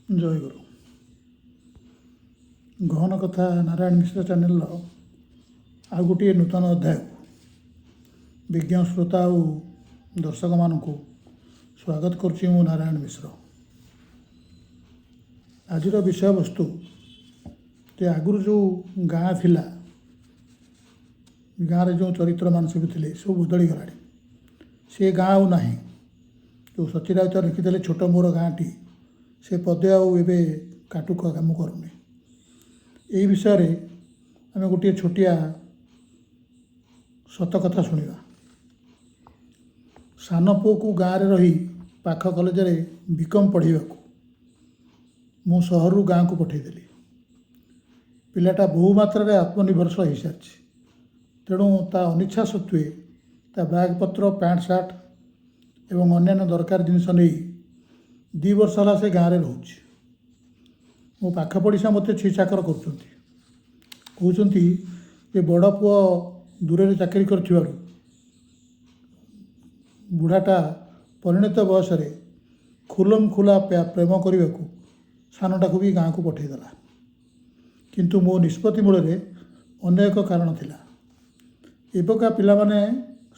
ଜୟ ଗୁରୁ। ଗହନ କଥା ନାରାୟଣ ମିଶ୍ର ଚ୍ୟାନେଲର ଆଉ ଗୋଟିଏ ନୂତନ ଅଧ୍ୟାୟକୁ ବିଜ୍ଞ ଶ୍ରୋତା ଆଉ ଦର୍ଶକମାନଙ୍କୁ ସ୍ୱାଗତ କରୁଛି ମୁଁ ନାରାୟଣ ମିଶ୍ର। ଆଜିର ବିଷୟବସ୍ତୁ ଯେ ଆଗରୁ ଯେଉଁ ଗାଁ ଥିଲା, ଗାଁରେ ଯେଉଁ ଚରିତ୍ରମାନେ ସବୁ ଥିଲେ ସବୁ ବଦଳିଗଲାଣି। ସେ ଗାଁ ଆଉ ନାହିଁ। ଯେଉଁ ସଚୀ ରାଉତ ଲେଖିଥିଲେ ଛୋଟ ମୋର ଗାଁଟି, ସେ ପଦେ ଆଉ ଏବେ କାଟୁ କାମ କରୁନି। ଏହି ବିଷୟରେ ଆମେ ଗୋଟିଏ ଛୋଟିଆ ସତ କଥା ଶୁଣିବା। ସାନ ପୁଅକୁ ଗାଁରେ ରହି ପାଖ କଲେଜରେ ବିକମ୍ ପଢ଼ିବାକୁ ମୁଁ ସହରରୁ ଗାଁକୁ ପଠାଇଦେଲି। ପିଲାଟା ବହୁ ମାତ୍ରାରେ ଆତ୍ମନିର୍ଭରଶୀଳ ହୋଇସାରିଛି। ତେଣୁ ତା ଅନିଚ୍ଛା ସତ୍ତ୍ୱେ ତା ବ୍ୟାଗପତ୍ର, ପ୍ୟାଣ୍ଟ ସାର୍ଟ ଏବଂ ଅନ୍ୟାନ୍ୟ ଦରକାର ଜିନିଷ ନେଇ 2 ବର୍ଷ ହେଲା ସେ ଗାଁରେ ରହୁଛି। ମୋ ପାଖ ପଡ଼ିଶା ମୋତେ ଛି ଚାକର କରୁଛନ୍ତି। କହୁଛନ୍ତି ଯେ ବଡ଼ ପୁଅ ଦୂରରେ ଚାକିରି କରିଥିବାରୁ ବୁଢ଼ାଟା ପରିଣତ ବୟସରେ ଖୁଲମ ଖୁଲା ପ୍ରେମ କରିବାକୁ ସାନଟାକୁ ବି ଗାଁକୁ ପଠାଇଦେଲା। କିନ୍ତୁ ମୋ ନିଷ୍ପତ୍ତି ମୂଳରେ ଅନ୍ୟ ଏକ କାରଣ ଥିଲା। ଏବେକା ପିଲାମାନେ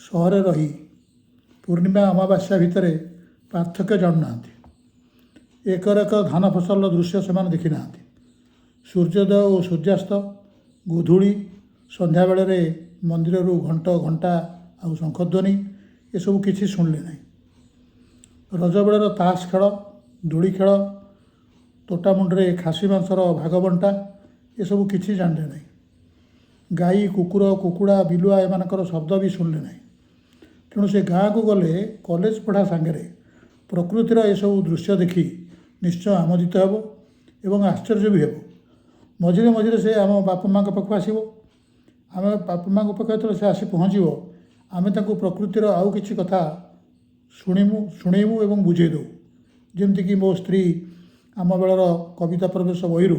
ସହରରେ ରହି ପୂର୍ଣ୍ଣିମା ଅମାବାସ୍ୟା ଭିତରେ ପାର୍ଥକ୍ୟ ଜାଣୁନାହାନ୍ତି। ଏକର ଏକ ଧାନ ଫସଲର ଦୃଶ୍ୟ ସେମାନେ ଦେଖିନାହାନ୍ତି। ସୂର୍ଯ୍ୟୋଦୟ ଓ ସୂର୍ଯ୍ୟାସ୍ତ, ଗୋଧୂଳି, ସନ୍ଧ୍ୟାବେଳରେ ମନ୍ଦିରରୁ ଘଣ୍ଟା ଆଉ ଶଙ୍ଖଧ୍ୱନି ଏସବୁ କିଛି ଶୁଣିଲେ ନାହିଁ। ରଜବେଳର ତାସ ଖେଳ, ଦୋଳି ଖେଳ, ତୋଟାମୁଣ୍ଡରେ ଖାସି ମାଂସର ଭାଗବଣ୍ଟା ଏସବୁ କିଛି ଜାଣିଲେ ନାହିଁ। ଗାଈ, କୁକୁର, କୁକୁଡ଼ା, ବିଲୁଆ ଏମାନଙ୍କର ଶବ୍ଦ ବି ଶୁଣିଲେ ନାହିଁ। ତେଣୁ ସେ ଗାଁକୁ ଗଲେ କଲେଜ ପଢ଼ା ସାଙ୍ଗରେ ପ୍ରକୃତିର ଏସବୁ ଦୃଶ୍ୟ ଦେଖି ନିଶ୍ଚୟ ଆମୋଦିତ ହେବ ଏବଂ ଆଶ୍ଚର୍ଯ୍ୟ ବି ହେବ। ମଝିରେ ମଝିରେ ସେ ଆମ ବାପା ମାଆଙ୍କ ପାଖକୁ ଆସିବ। ଆମେ ବାପା ମାଆଙ୍କ ପାଖକୁ ଯେତେବେଳେ ସେ ଆସି ପହଞ୍ଚିବ, ଆମେ ତାଙ୍କୁ ପ୍ରକୃତିର ଆଉ କିଛି କଥା ଶୁଣେଇବୁ ଏବଂ ବୁଝେଇ ଦେବୁ। ଯେମିତିକି ମୋ ସ୍ତ୍ରୀ ଆମ ବେଳର କବିତା ପ୍ରବେଶ ବହିରୁ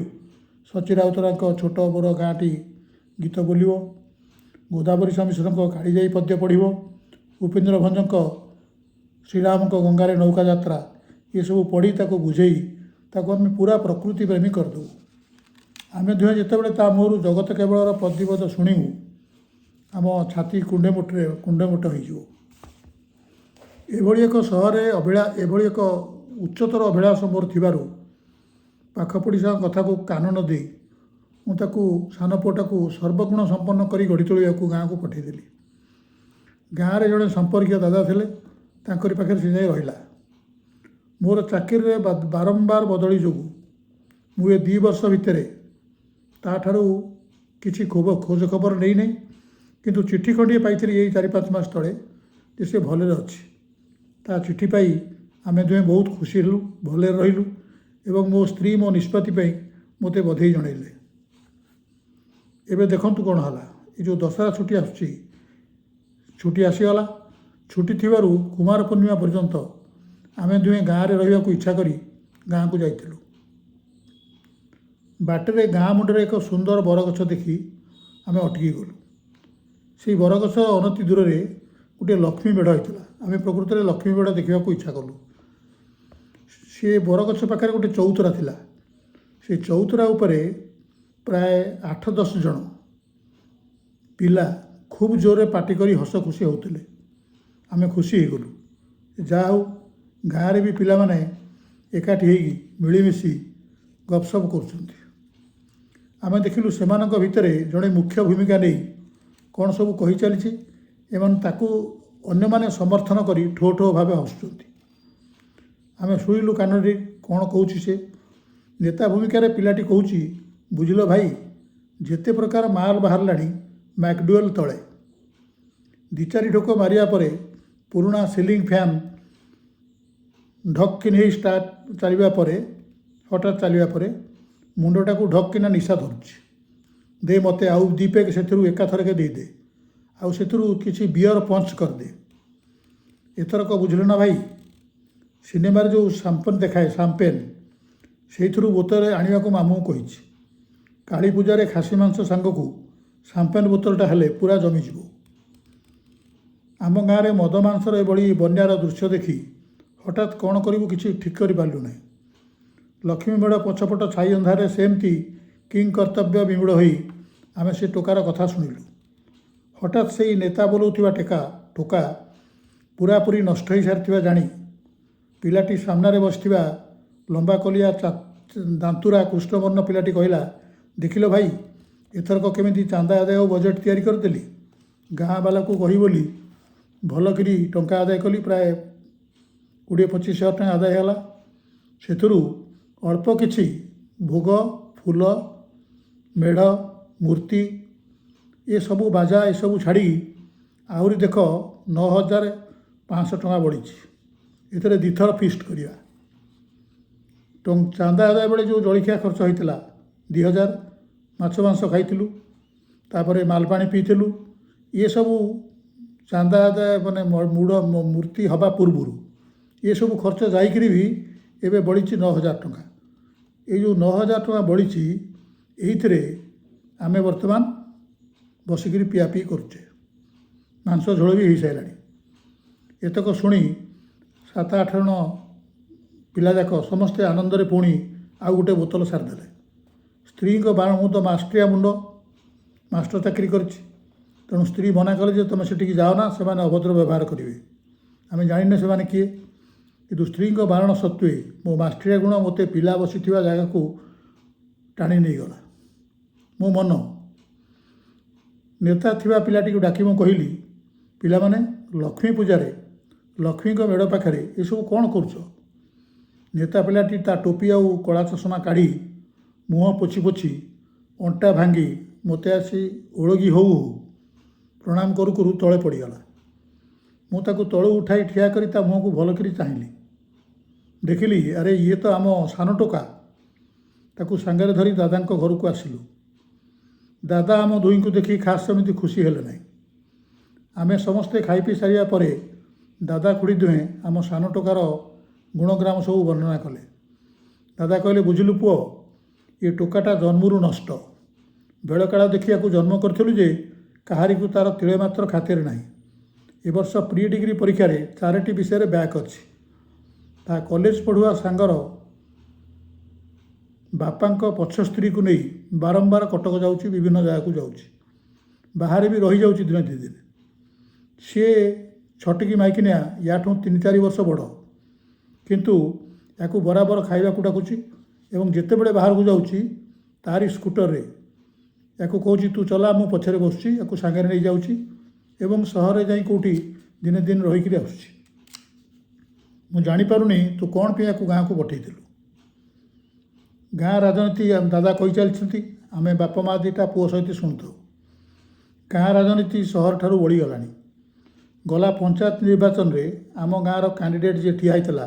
ସଚୀ ରାଉତରାୟଙ୍କ ଛୋଟ ମୋର ଗାଁଟି ଗୀତ ବୋଲିବ, ଗୋଦାବରୀ ମିଶ୍ରଙ୍କ କାଳିଜାଇ ପଦ୍ୟ ପଢ଼ିବ, ଉପେନ୍ଦ୍ର ଭଞ୍ଜଙ୍କ ଶ୍ରୀରାମଙ୍କ ଗଙ୍ଗାରେ ନୌକା ଯାତ୍ରା ଏସବୁ ପଢ଼ି ତାକୁ ବୁଝେଇ ତାକୁ ଆମେ ପୁରା ପ୍ରକୃତି ପ୍ରେମୀ କରିଦେବୁ। ଆମେ ଦୁହେଁ ଯେତେବେଳେ ତା ମୁହଁରୁ ଜଗତ କେବଳର ପଦିପଦ ଶୁଣିବୁ, ଆମ ଛାତି କୁଣ୍ଡେମୋଟ ହୋଇଯିବ। ଏଭଳି ଏକ ସହରରେ ଏଭଳି ଏକ ଉଚ୍ଚତର ଅଭିଳାଷ ମୋର ଥିବାରୁ ପାଖ ପଡ଼ିଶାଙ୍କ କଥାକୁ କାନ ନ ଦେଇ ମୁଁ ତାକୁ ସାନ ପୁଅଟାକୁ ସର୍ବଗୁଣ ସମ୍ପନ୍ନ କରି ଗଢ଼ି ତୋଳିବାକୁ ଗାଁକୁ ପଠାଇଦେଲି। ଗାଁରେ ଜଣେ ସମ୍ପର୍କୀୟ ଦାଦା ଥିଲେ, ତାଙ୍କରି ପାଖରେ ସେ ଯାଇ ରହିଲା। ମୋର ଚାକିରିରେ ବାରମ୍ବାର ବଦଳି ଯୋଗୁଁ ମୁଁ ଏ 2 ବର୍ଷ ଭିତରେ ତାଠାରୁ କିଛି ଖୋଜ ଖବର ନେଇନାହିଁ। କିନ୍ତୁ ଚିଠି ଖଣ୍ଡିଏ ପାଇଥିଲି ଏଇ 4-5 ମାସ ତଳେ ଯେ ସେ ଭଲରେ ଅଛି। ତା ଚିଠି ପାଇ ଆମେ ଦୁହେଁ ବହୁତ ଖୁସି ହେଲୁ, ଭଲରେ ରହିଲୁ ଏବଂ ମୋ ସ୍ତ୍ରୀ ମୋ ନିଷ୍ପତ୍ତି ପାଇଁ ମୋତେ ବଧେଇ ଜଣାଇଲେ। ଏବେ ଦେଖନ୍ତୁ କ'ଣ ହେଲା। ଏ ଯେଉଁ ଦଶହରା ଛୁଟି ଆସୁଛି, ଛୁଟି ଆସିଗଲା। ଛୁଟି ଥିବାରୁ କୁମାର ପୂର୍ଣ୍ଣିମା ପର୍ଯ୍ୟନ୍ତ ଆମେ ଦୁହେଁ ଗାଁରେ ରହିବାକୁ ଇଚ୍ଛା କରି ଗାଁକୁ ଯାଇଥିଲୁ। ବାଟରେ ଗାଁ ମୁଣ୍ଡରେ ଏକ ସୁନ୍ଦର ବରଗଛ ଦେଖି ଆମେ ଅଟକି ଗଲୁ। ସେହି ବରଗଛ ଅନତି ଦୂରରେ ଗୋଟିଏ ଲକ୍ଷ୍ମୀ ମେଢ଼ ହୋଇଥିଲା। ଆମେ ପ୍ରକୃତରେ ଲକ୍ଷ୍ମୀ ମେଢ଼ ଦେଖିବାକୁ ଇଚ୍ଛା କଲୁ। ସେ ବରଗଛ ପାଖରେ ଗୋଟେ ଚଉତରା ଥିଲା। ସେ ଚଉତରା ଉପରେ ପ୍ରାୟ 8-10 ଜଣ ପିଲା ଖୁବ୍ ଜୋରରେ ପାଟି କରି ହସ ଖୁସି ହେଉଥିଲେ। ଆମେ ଖୁସି ହେଇଗଲୁ। ଯାହା ହେଉ ଗାଁରେ ବି ପିଲାମାନେ ଏକାଠି ହେଇକି ମିଳିମିଶି ଗପସପ କରୁଛନ୍ତି। ଆମେ ଦେଖିଲୁ ସେମାନଙ୍କ ଭିତରେ ଜଣେ ମୁଖ୍ୟ ଭୂମିକା ନେଇ କ'ଣ ସବୁ କହି ଚାଲିଛି। ଏମାନେ ତାକୁ ଅନ୍ୟମାନେ ସମର୍ଥନ କରି ଠୋ ଠୋ ଭାବେ ହସୁଛନ୍ତି। ଆମେ ଶୁଣିଲୁ କାନରେ କ'ଣ କହୁଛି ସେ। ନେତା ଭୂମିକାରେ ପିଲାଟି କହୁଛି, ବୁଝିଲ ଭାଇ, ଯେତେ ପ୍ରକାର ମାଲ ବାହାରିଲାଣି ମ୍ୟାକ୍ଡୁଏଲ୍ ତଳେ। 2-4 ଢୋକ ମାରିବା ପରେ ପୁରୁଣା ସିଲିଂ ଫ୍ୟାନ୍ ଢକ୍ କିନି ହେଇ ହଠାତ୍ ଚାଲିବା ପରେ ମୁଣ୍ଡଟାକୁ ଢକ୍ କିନା ନିଶା ଧରୁଛି। ଦେ ମୋତେ ଆଉ 2 ପେଗ୍ ସେଥିରୁ ଏକାଥରକେ ଦେଇଦେ, ଆଉ ସେଥିରୁ କିଛି ବିୟର ପଞ୍ଚ କରିଦେ। ଏଥରକ ବୁଝିଲ ନା ଭାଇ, ସିନେମାରେ ଯେଉଁ ସାମ୍ପେନ୍ ଦେଖାଏ, ସେଇଥିରୁ ବୋତଲରେ ଆଣିବାକୁ ମାମୁଁ କହିଛି। କାଳୀ ପୂଜାରେ ଖାସି ମାଂସ ସାଙ୍ଗକୁ ସାମ୍ପେନ୍ ବୋତଲଟା ହେଲେ ପୁରା ଜମିଯିବ। ଆମ ଗାଁରେ ମଦ ମାଂସର ଏଭଳି ବନ୍ୟାର ଦୃଶ୍ୟ ଦେଖି ହଠାତ୍ କ'ଣ କରିବୁ କିଛି ଠିକ୍ କରିପାରିଲୁ ନାହିଁ। ଲକ୍ଷ୍ମୀ ମେଢ଼ ପଛପଟ ଛାଇ ଅନ୍ଧାରରେ ସେମିତି କିଂ କର୍ତ୍ତବ୍ୟ ବିମୂଢ଼ ହୋଇ ଆମେ ସେ ଟୋକାର କଥା ଶୁଣିଲୁ। ହଠାତ୍ ସେଇ ନେତା ବୋଲଉଥିବା ଟୋକା ପୁରାପୁରି ନଷ୍ଟ ହୋଇସାରିଥିବା ଜାଣି ପିଲାଟି ସାମ୍ନାରେ ବସିଥିବା ଲମ୍ବା କଲିଆ ଦାନ୍ତୁରା କୃଷ୍ଣବର୍ଣ୍ଣ ପିଲାଟି କହିଲା, ଦେଖିଲ ଭାଇ, ଏଥରକ କେମିତି ଚାନ୍ଦା ଆଦାୟ ବଜେଟ୍ ତିଆରି କରିଦେଲି। ଗାଁ ବାଲାକୁ କହି ବୋଲି ଭଲକିରି ଟଙ୍କା ଆଦାୟ କଲି। ପ୍ରାୟ 20-25 ହଜାର ଟଙ୍କା ଆଦାୟ ହେଲା। ସେଥିରୁ ଅଳ୍ପ କିଛି ଭୋଗ, ଫୁଲ, ମେଢ଼, ମୂର୍ତ୍ତି ଏସବୁ ବାଜା ଏସବୁ ଛାଡ଼ି ଆହୁରି ଦେଖ 9,500 ଟଙ୍କା ବଢ଼ିଛି। ଏଥିରେ 2 ଥର ଫିଷ୍ଟ କରିବା। ଚାନ୍ଦା ଆଦାୟ ବେଳେ ଯେଉଁ ଜଳଖିଆ ଖର୍ଚ୍ଚ ହୋଇଥିଲା 2,000, ମାଛ ମାଂସ ଖାଇଥିଲୁ, ତାପରେ ମାଲପାଣି ପିଇଥିଲୁ। ଏସବୁ ଚାନ୍ଦା ଆଦାୟ ମାନେ ମୂର୍ତ୍ତି ହେବା ପୂର୍ବରୁ ଏସବୁ ଖର୍ଚ୍ଚ ଯାଇକରି ବି ଏବେ ବଳିଛି 9,000 ଟଙ୍କା। ଏଇ ଯେଉଁ 9,000 ଟଙ୍କା ବଳିଛି, ଏଇଥିରେ ଆମେ ବର୍ତ୍ତମାନ ବସିକିରି ପିଆପିଇ କରୁଛେ। ମାଂସ ଝୋଳ ବି ହୋଇସାରିଲାଣି। ଏତକ ଶୁଣି 7-8 ଜଣ ପିଲାଯାକ ସମସ୍ତେ ଆନନ୍ଦରେ ପୁଣି ଆଉ ଗୋଟେ ବୋତଲ ସାରିଦେଲେ। ସ୍ତ୍ରୀଙ୍କ ବାରଣ, ମୁଁ ତ ମାଷ୍ଟ୍ରିଆ ମୁଣ୍ଡ, ମାଷ୍ଟର ଚାକିରି କରିଛି, ତେଣୁ ସ୍ତ୍ରୀ ମନା କଲେ ଯେ ତୁମେ ସେଠିକି ଯାଅ ନା, ସେମାନେ ଅଭଦ୍ର ବ୍ୟବହାର କରିବେ। ଆମେ ଜାଣିନେ ସେମାନେ କିଏ, କିନ୍ତୁ ସ୍ତ୍ରୀଙ୍କ ବାରଣ ସତ୍ତ୍ୱେ ମୋ ମାଷ୍ଟ୍ରିଆ ଗୁଣ ମୋତେ ପିଲା ବସିଥିବା ଜାଗାକୁ ଟାଣି ନେଇଗଲା। ମୋ ମନ ନେତା ଥିବା ପିଲାଟିକୁ ଡାକି ମୁଁ କହିଲି, ପିଲାମାନେ, ଲକ୍ଷ୍ମୀ ପୂଜାରେ ଲକ୍ଷ୍ମୀଙ୍କ ମେଢ଼ ପାଖରେ ଏସବୁ କ'ଣ କରୁଛ? ନେତା ପିଲାଟି ତା ଟୋପି ଆଉ କଳା ଚଷମା କାଢ଼ି ମୁହଁ ପୋଛି ପୋଛି ଅଣ୍ଟା ଭାଙ୍ଗି ମୋତେ ଆସି ଓଳଗି ହଉ ହଉ ପ୍ରଣାମ କରୁ କରୁ ତଳେ ପଡ଼ିଗଲା। ମୁଁ ତାକୁ ତଳୁ ଉଠାଇ ଠିଆ କରି ତା ମୁହଁକୁ ଭଲକରି ଚାହିଁଲି। ଦେଖିଲି, ଆରେ ଇଏ ତ ଆମ ସାନ ଟୋକା। ତାକୁ ସାଙ୍ଗରେ ଧରି ଦାଦାଙ୍କ ଘରକୁ ଆସିଲୁ। ଦାଦା ଆମ ଦୁହିଁଙ୍କୁ ଦେଖି ଖାସ୍ ସେମିତି ଖୁସି ହେଲେ ନାହିଁ। ଆମେ ସମସ୍ତେ ଖାଇ ପିଇ ସାରିବା ପରେ ଦାଦା ଖୁଡ଼ି ଦୁହେଁ ଆମ ସାନ ଟୋକାର ଗୁଣଗ୍ରାମ ସବୁ ବର୍ଣ୍ଣନା କଲେ। ଦାଦା କହିଲେ, ବୁଝିଲୁ ପୁଅ, ଏ ଟୋକାଟା ଜନ୍ମରୁ ନଷ୍ଟ। ବେଳକାଳ ଦେଖିବାକୁ ଜନ୍ମ କରିଥିଲୁ ଯେ କାହାରିକୁ ତା'ର ତିଳେ ମାତ୍ର ଖାତିର ନାହିଁ। ଏ ବର୍ଷ ପ୍ରି ଡିଗ୍ରୀ ପରୀକ୍ଷାରେ 4ଟି ବିଷୟରେ ବ୍ୟାକ୍ ଅଛି। ତା କଲେଜ ପଢ଼ୁଆ ସାଙ୍ଗର ବାପାଙ୍କ ପଛ ସ୍ତ୍ରୀକୁ ନେଇ ବାରମ୍ବାର କଟକ ଯାଉଛି, ବିଭିନ୍ନ ଜାଗାକୁ ଯାଉଛି, ବାହାରେ ବି ରହିଯାଉଛି ଦିନେ 2 ଦିନ। ସିଏ ଛଟିକି ମାଇକିନିଆ, ୟାଠୁ 3-4 ବର୍ଷ ବଡ଼, କିନ୍ତୁ ୟାକୁ ବରାବର ଖାଇବାକୁ ଡାକୁଛି ଏବଂ ଯେତେବେଳେ ବାହାରକୁ ଯାଉଛି ତାରି ସ୍କୁଟରରେ ୟାକୁ କହୁଛି, ତୁ ଚଲା, ମୁଁ ପଛରେ ବସୁଛି। ୟାକୁ ସାଙ୍ଗରେ ନେଇଯାଉଛି ଏବଂ ସହରରେ ଯାଇ କେଉଁଠି ଦିନେ ଦିନ ରହିକିରି ଆସୁଛି। ମୁଁ ଜାଣିପାରୁନି ତୁ କ'ଣ ପାଇଁ ୟାକୁ ଗାଁକୁ ପଠାଇଥିଲୁ। ଗାଁ ରାଜନୀତି ଦାଦା କହି ଚାଲିଛନ୍ତି। ଆମେ ବାପା ମା' 2ଟା ପୁଅ ସହିତ ଶୁଣୁଥାଉ। ଗାଁ ରାଜନୀତି ସହରଠାରୁ ବଳିଗଲାଣି। ଗଲା ପଞ୍ଚାୟତ ନିର୍ବାଚନରେ ଆମ ଗାଁର କ୍ୟାଣ୍ଡିଡେଟ୍ ଯିଏ ଠିଆ ହେଇଥିଲା,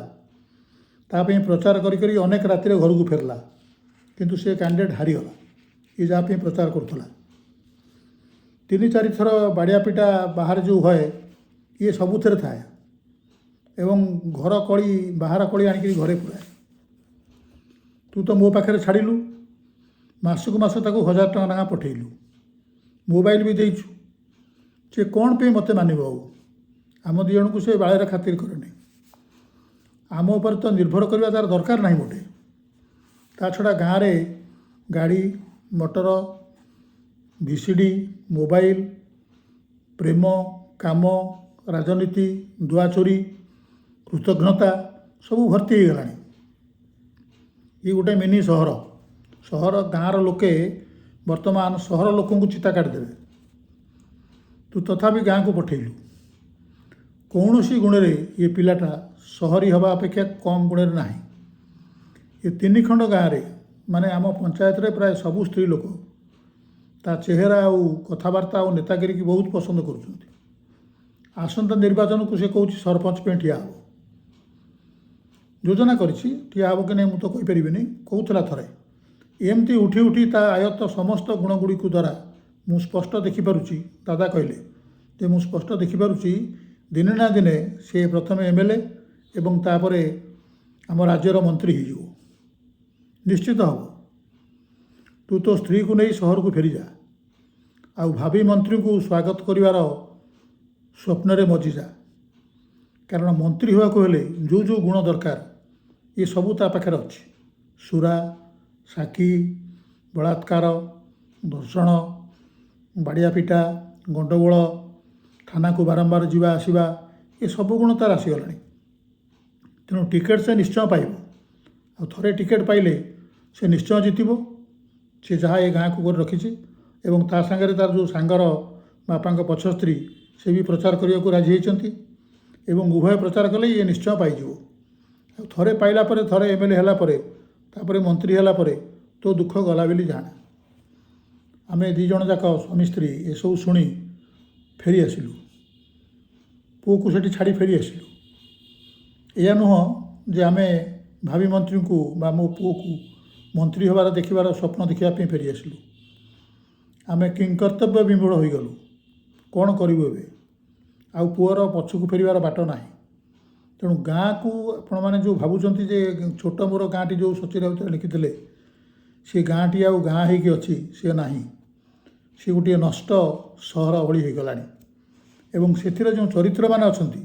ତା ପାଇଁ ପ୍ରଚାର କରି କରି ଅନେକ ରାତିରେ ଘରକୁ ଫେରିଲା, କିନ୍ତୁ ସେ କ୍ୟାଣ୍ଡିଡେଟ୍ ହାରିଗଲା। ଏ ଯାହା ପାଇଁ ପ୍ରଚାର କରୁଥିଲା। 3-4 ଥର ବାଡ଼ିଆ ପିଟା ବାହାରେ ଯେଉଁ ହୁଏ, ଇଏ ସବୁଥିରେ ଥାଏ ଏବଂ ଘର କଳି ବାହାର କଳି ଆଣିକିରି ଘରେ ପୁରାଏ। ତୁ ତ ମୋ ପାଖରେ ଛାଡ଼ିଲୁ। ମାସକୁ ମାସ ତାକୁ 1,000 ଟଙ୍କା ଲେଖାଁ ପଠାଇଲୁ। ମୋବାଇଲ ବି ଦେଇଛୁ। ସେ କ'ଣ ପାଇଁ ମୋତେ ମାନିବ? ଆଉ ଆମ 2 ଜଣଙ୍କୁ ସେ ବାଳରେ ଖାତିର କରେନି। ଆମ ଉପରେ ତ ନିର୍ଭର କରିବା ତା'ର ଦରକାର ନାହିଁ ମୋଟେ। ତା ଛଡ଼ା ଗାଁରେ ଗାଡ଼ି ମଟର, VCD, ମୋବାଇଲ, ପ୍ରେମ, କାମ, ରାଜନୀତି, ଦୁଆ ଚୋରି, କୃତଘ୍ନତା ସବୁ ଭର୍ତ୍ତି ହୋଇଗଲାଣି। ଇଏ ଗୋଟେ ମିନି ସହର। ଗାଁର ଲୋକେ ବର୍ତ୍ତମାନ ସହର ଲୋକଙ୍କୁ ଚିତା କାଟିଦେବେ। ତୁ ତଥାପି ଗାଁକୁ ପଠାଇଲୁ। କୌଣସି ଗୁଣରେ ଏ ପିଲାଟା ସହରୀ ହେବା ଅପେକ୍ଷା କମ୍ ଗୁଣରେ ନାହିଁ। ଏ 3 ଖଣ୍ଡ ଗାଁରେ, ମାନେ ଆମ ପଞ୍ଚାୟତରେ ପ୍ରାୟ ସବୁ ସ୍ତ୍ରୀ ଲୋକ ତା ଚେହେରା ଆଉ କଥାବାର୍ତ୍ତା ଆଉ ନେତାଗିରିକି ବହୁତ ପସନ୍ଦ କରୁଛନ୍ତି। ଆସନ୍ତା ନିର୍ବାଚନକୁ ସେ କହୁଛି ସରପଞ୍ଚ ପାଇଁ ଠିଆ ହେବ। ଯୋଜନା କରିଛି, ଠିଆ ହେବ କି ନାହିଁ ମୁଁ ତ କହିପାରିବିନି, କହୁଥିଲା ଥରେ। ଏମିତି ଉଠି ଉଠି ତା ଆୟତ ସମସ୍ତ ଗୁଣଗୁଡ଼ିକୁ ଦ୍ୱାରା ମୁଁ ସ୍ପଷ୍ଟ ଦେଖିପାରୁଛି। ଦାଦା କହିଲେ ଯେ ମୁଁ ସ୍ପଷ୍ଟ ଦେଖିପାରୁଛି ଦିନେ ନା ଦିନେ ସେ ପ୍ରଥମେ MLA ଏବଂ ତାପରେ ଆମ ରାଜ୍ୟର ମନ୍ତ୍ରୀ ହୋଇଯିବ। ନିଶ୍ଚିତ ହେବ। ତୁ ତୋ ସ୍ତ୍ରୀକୁ ନେଇ ସହରକୁ ଫେରିଯା, ଆଉ ଭାବି ମନ୍ତ୍ରୀଙ୍କୁ ସ୍ୱାଗତ କରିବାର ସ୍ୱପ୍ନରେ ମଜିଯା। କାରଣ ମନ୍ତ୍ରୀ ହେବାକୁ ହେଲେ ଯେଉଁ ଯେଉଁ ଗୁଣ ଦରକାର ଏ ସବୁ ତା ପାଖରେ ଅଛି। ସୁରା, ସାକ୍ଷୀ, ବଳାତ୍କାର, ଧର୍ଷଣ, ବାଡ଼ିଆ ପିଟା, ଗଣ୍ଡଗୋଳ, ଥାନାକୁ ବାରମ୍ବାର ଯିବା ଆସିବା, ଏସବୁ ଗୁଣ ତାର ଆସିଗଲାଣି। ତେଣୁ ଟିକେଟ୍ ସେ ନିଶ୍ଚୟ ପାଇବ। ଆଉ ଥରେ ଟିକେଟ୍ ପାଇଲେ ସେ ନିଶ୍ଚୟ ଜିତିବ। ସେ ଯାହା ଏ ଗାଁକୁ କରି ରଖିଛି ଏବଂ ତା ସାଙ୍ଗରେ ତାର ଯେଉଁ ସାଙ୍ଗର ବାପାଙ୍କ ପଛ ସ୍ତ୍ରୀ ସେ ବି ପ୍ରଚାର କରିବାକୁ ରାଜି ହେଇଛନ୍ତି ଏବଂ ଉଭୟ ପ୍ରଚାର କଲେ ଇଏ ନିଶ୍ଚୟ ପାଇଯିବ। ଆଉ ଥରେ ପାଇଲା ପରେ, ଥରେ MLA ହେଲା ପରେ, ତାପରେ ମନ୍ତ୍ରୀ ହେଲା ପରେ ତୋ ଦୁଃଖ ଗଲା ବୋଲି ଜାଣେ। ଆମେ ଦୁଇ ଜଣ ଯାକ ସ୍ୱାମୀ ସ୍ତ୍ରୀ ଏସବୁ ଶୁଣି ଫେରି ଆସିଲୁ। ପୁଅକୁ ସେଠି ଛାଡ଼ି ଫେରି ଆସିଲୁ। ଏଇଆ ନୁହଁ ଯେ ଆମେ ଭାବି ମନ୍ତ୍ରୀଙ୍କୁ ବା ମୋ ପୁଅକୁ ମନ୍ତ୍ରୀ ହେବାର ଦେଖିବାର ସ୍ୱପ୍ନ ଦେଖିବା ପାଇଁ ଫେରି ଆସିଲୁ। ଆମେ କିଂକର୍ତ୍ତବ୍ୟ ବିମୂଢ଼ ହୋଇଗଲୁ। କ'ଣ କରିବୁ ଏବେ? ଆଉ ପୁଅର ପଛକୁ ଫେରିବାର ବାଟ ନାହିଁ। ତେଣୁ ଗାଁକୁ ଆପଣମାନେ ଯେଉଁ ଭାବୁଛନ୍ତି ଯେ ଛୋଟ ମୋର ଗାଁଟି ଯେଉଁ ସଚିବ ରାଉତରାୟ ଲେଖିଥିଲେ ସେ ଗାଁଟି ଆଉ ଗାଁ ହେଇକି ଅଛି, ସେ ନାହିଁ। ସେ ଗୋଟିଏ ନଷ୍ଟ ସହର ଭଳି ହୋଇଗଲାଣି ଏବଂ ସେଥିରେ ଯେଉଁ ଚରିତ୍ରମାନେ ଅଛନ୍ତି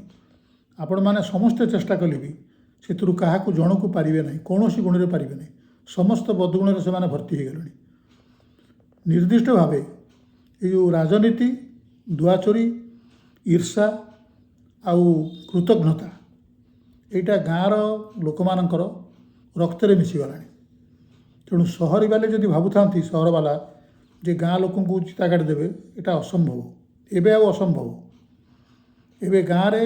ଆପଣମାନେ ସମସ୍ତେ ଚେଷ୍ଟା କଲେ ବି ସେଥିରୁ କାହାକୁ ଜଣକୁ ପାରିବେ ନାହିଁ, କୌଣସି ଗୁଣରେ ପାରିବେ ନାହିଁ। ସମସ୍ତ ବଦଗୁଣରେ ସେମାନେ ଭର୍ତ୍ତି ହୋଇଗଲେଣି। ନିର୍ଦ୍ଦିଷ୍ଟ ଭାବେ ଏ ଯେଉଁ ରାଜନୀତି, ଦୁଆଚୋରି, ଈର୍ଷା ଆଉ କୃତଘ୍ନତା ଏଇଟା ଗାଁର ଲୋକମାନଙ୍କର ରକ୍ତରେ ମିଶିଗଲାଣି। ତେଣୁ ସହରୀ ବାଲେ ଯଦି ଭାବୁଥାନ୍ତି ସହରବାଲା ଯେ ଗାଁ ଲୋକଙ୍କୁ ଚିତା କାଟିଦେବେ, ଏଇଟା ଅସମ୍ଭବ। ଏବେ ଆଉ ଅସମ୍ଭବ। ଏବେ ଗାଁରେ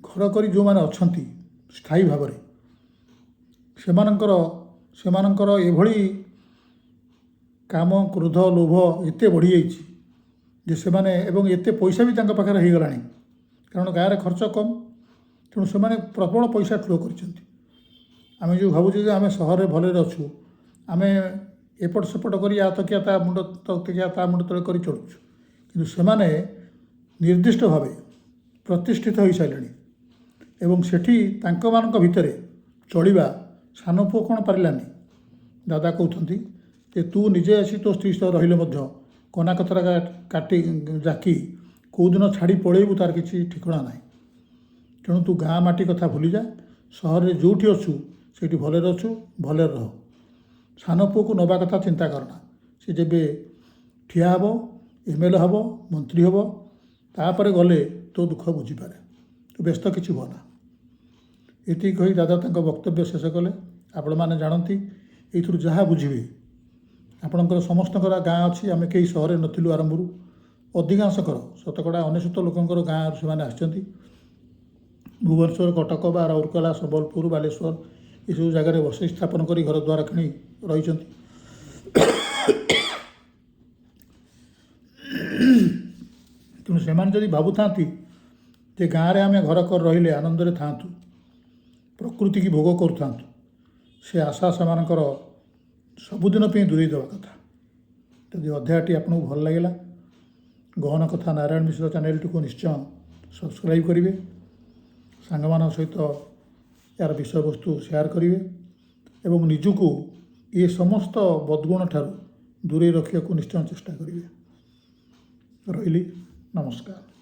ଘର କରି ଯେଉଁମାନେ ଅଛନ୍ତି ସ୍ଥାୟୀ ଭାବରେ ସେମାନଙ୍କର ଏଭଳି କାମ, କ୍ରୋଧ, ଲୋଭ ଏତେ ବଢ଼ିଯାଇଛି ଯେ ସେମାନେ ଏବଂ ଏତେ ପଇସା ବି ତାଙ୍କ ପାଖରେ ହେଇଗଲାଣି, କାରଣ ଗାଁରେ ଖର୍ଚ୍ଚ କମ୍। ତେଣୁ ସେମାନେ ପ୍ରବଳ ପଇସା ଠୁଳ କରିଛନ୍ତି। ଆମେ ଯେଉଁ ଭାବୁଛୁ ଯେ ଆମେ ସହରରେ ଭଲରେ ଅଛୁ, ଆମେ ଏପଟ ସେପଟ କରି ୟା ତକିଆ ତା ମୁଣ୍ଡ ତକିଆ ତା ମୁଣ୍ଡ ତଳେ କରି ଚଳୁଛୁ, କିନ୍ତୁ ସେମାନେ ନିର୍ଦ୍ଦିଷ୍ଟ ଭାବେ ପ୍ରତିଷ୍ଠିତ ହୋଇସାରିଲେଣି ଏବଂ ସେଠି ତାଙ୍କମାନଙ୍କ ଭିତରେ ଚଳିବା ସାନ ପୁଅ କ'ଣ ପାରିଲାନି। ଦାଦା କହୁଛନ୍ତି ଯେ ତୁ ନିଜେ ଆସି ତୋ ସ୍ତ୍ରୀ ସହ ରହିଲେ ମଧ୍ୟ କନା କତରା କାଟି ଜାକି କେଉଁଦିନ ଛାଡ଼ି ପଳେଇବୁ ତାର କିଛି ଠିକଣା ନାହିଁ। ତେଣୁ ତୁ ଗାଁ ମାଟି କଥା ଭୁଲିଯା, ସହରରେ ଯେଉଁଠି ଅଛୁ ସେଇଠି ଭଲରେ ଅଛୁ, ଭଲରେ ରହ। ସାନ ପୁଅକୁ ନେବା କଥା ଚିନ୍ତା କରନା। ସେ ଯେବେ ଠିଆ ହେବ, MLA ହେବ, ମନ୍ତ୍ରୀ ହେବ, ତାପରେ ଗଲେ ତୋ ଦୁଃଖ ବୁଝିପାରେ। ତୁ ବ୍ୟସ୍ତ କିଛି ହୁଅନା। ଏତିକି କହି ଦାଦା ତାଙ୍କ ବକ୍ତବ୍ୟ ଶେଷ କଲେ। ଆପଣମାନେ ଜାଣନ୍ତି ଏଇଥିରୁ ଯାହା ବୁଝିବେ, ଆପଣଙ୍କର ସମସ୍ତଙ୍କର ଗାଁ ଅଛି। ଆମେ କେହି ସହରରେ ନଥିଲୁ ଆରମ୍ଭରୁ। ଅଧିକାଂଶଙ୍କର ଶତକଡ଼ା 99 ଲୋକଙ୍କର ଗାଁରୁ ସେମାନେ ଆସିଛନ୍ତି। ଭୁବନେଶ୍ୱର, କଟକ ବା ରାଉରକେଲା, ସମ୍ବଲପୁର, ବାଲେଶ୍ୱର ଏସବୁ ଜାଗାରେ ବସତି ସ୍ଥାପନ କରି ଘର ଦ୍ୱାର କିଣି ରହିଛନ୍ତି। ତେଣୁ ସେମାନେ ଯଦି ଭାବୁଥାନ୍ତି ଯେ ଗାଁରେ ଆମେ ଘର କରି ରହିଲେ ଆନନ୍ଦରେ ଥାଆନ୍ତୁ, ପ୍ରକୃତିକି ଭୋଗ କରୁଥାନ୍ତୁ, ସେ ଆଶା ସେମାନଙ୍କର ସବୁଦିନ ପାଇଁ ଦୂରେଇ ଦେବା କଥା। ଯଦି ଅଧ୍ୟାୟଟି ଆପଣଙ୍କୁ ଭଲ ଲାଗିଲା, ଗହନ କଥା ନାରାୟଣ ମିଶ୍ର ଚ୍ୟାନେଲଟିକୁ ନିଶ୍ଚୟ ସବସ୍କ୍ରାଇବ୍ କରିବେ, ସାଙ୍ଗମାନଙ୍କ ସହିତ ଏହାର ବିଷୟବସ୍ତୁ ସେୟାର କରିବେ ଏବଂ ନିଜକୁ ଏ ସମସ୍ତ ବଦଗୁଣ ଠାରୁ ଦୂରେଇ ରଖିବାକୁ ନିଶ୍ଚୟ ଚେଷ୍ଟା କରିବେ। ରହିଲି, ନମସ୍କାର।